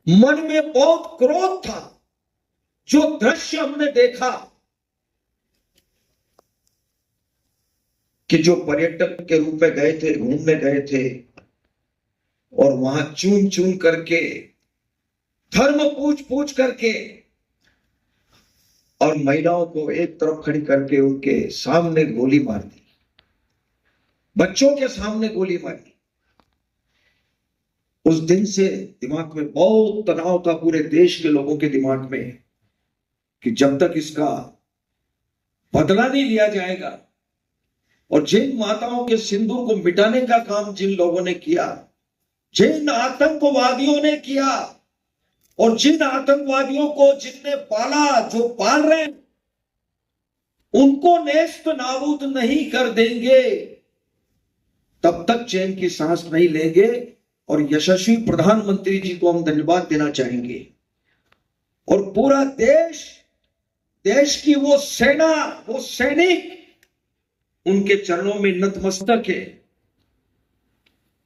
मन में बहुत क्रोध था। जो दृश्य हमने देखा कि जो पर्यटक के रूप में गए थे, घूमने गए थे, और वहां चून चून करके, धर्म पूछ पूछ करके, और महिलाओं को एक तरफ खड़ी करके उनके सामने गोली मार दी, बच्चों के सामने गोली मारी। उस दिन से दिमाग में बहुत तनाव था, पूरे देश के लोगों के दिमाग में, कि जब तक इसका बदला नहीं लिया जाएगा, और जिन माताओं के सिंदूर को मिटाने का काम जिन लोगों ने किया, जिन आतंकवादियों ने किया, और जिन आतंकवादियों को जिनने पाला, जो पाल रहे हैं, उनको नेस्त नाबूद नहीं कर देंगे, तब तक चैन की सांस नहीं लेंगे। और यशस्वी प्रधानमंत्री जी को हम धन्यवाद देना चाहेंगे, और पूरा देश, देश की वो सेना, वो सैनिक उनके चरणों में नतमस्तक है,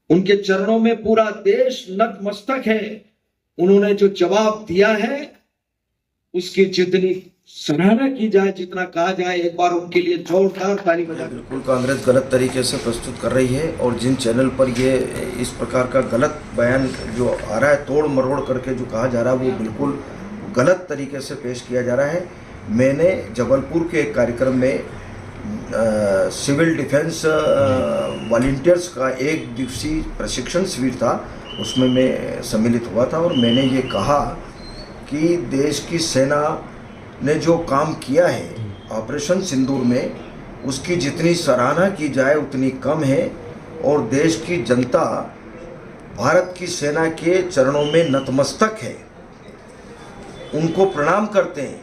उनके चरणों में पूरा देश नतमस्तक है। उन्होंने जो जवाब दिया है उसकी जितनी सराहना की जाए, जितना कहा जाए, एक बार उनके लिए जोरदार ताली बजा। बिल्कुल कांग्रेस गलत तरीके से प्रस्तुत कर रही है, और जिन चैनल पर ये इस प्रकार का गलत बयान जो आ रहा है, तोड़ मरोड़ करके जो कहा जा रहा है, वो बिल्कुल गलत तरीके से पेश किया जा रहा है। मैंने जबलपुर के एक कार्यक्रम में सिविल डिफेंस वॉलंटियर्स का एक दिवसीय प्रशिक्षण शिविर था, उसमें मैं सम्मिलित हुआ था, और मैंने ये कहा कि देश की सेना ने जो काम किया है ऑपरेशन सिंदूर में, उसकी जितनी सराहना की जाए उतनी कम है, और देश की जनता भारत की सेना के चरणों में नतमस्तक है, उनको प्रणाम करते हैं,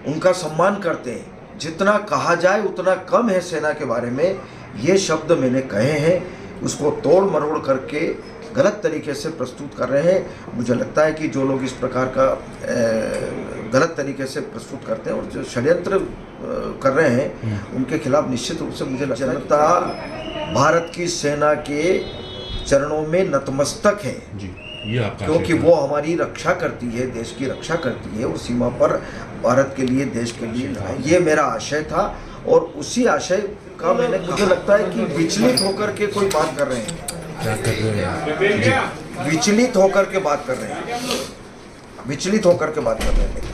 उनका सम्मान करते हैं। जितना कहा जाए उतना कम है सेना के बारे में, ये शब्द मैंने कहे हैं। उसको तोड़ मरोड़ करके गलत तरीके से प्रस्तुत कर रहे हैं। मुझे लगता है कि जो लोग इस प्रकार का गलत तरीके से प्रस्तुत करते हैं और जो षड्यंत्र कर रहे हैं, उनके खिलाफ निश्चित रूप से मुझे लगता है भारत की सेना के चरणों में नतमस्तक है जी, ये क्योंकि वो हमारी रक्षा करती है, देश की रक्षा करती है, उस सीमा पर भारत के लिए, देश के लिए लड़ाई। ये मेरा आशय था, और उसी आशय का मैंने, मुझे लगता है कि विचलित होकर के कोई बात कर रहे हैं, क्या कर रहे हैं? विचलित होकर के बात कर रहे हैं, विचलित होकर के बात कर रहे हैं।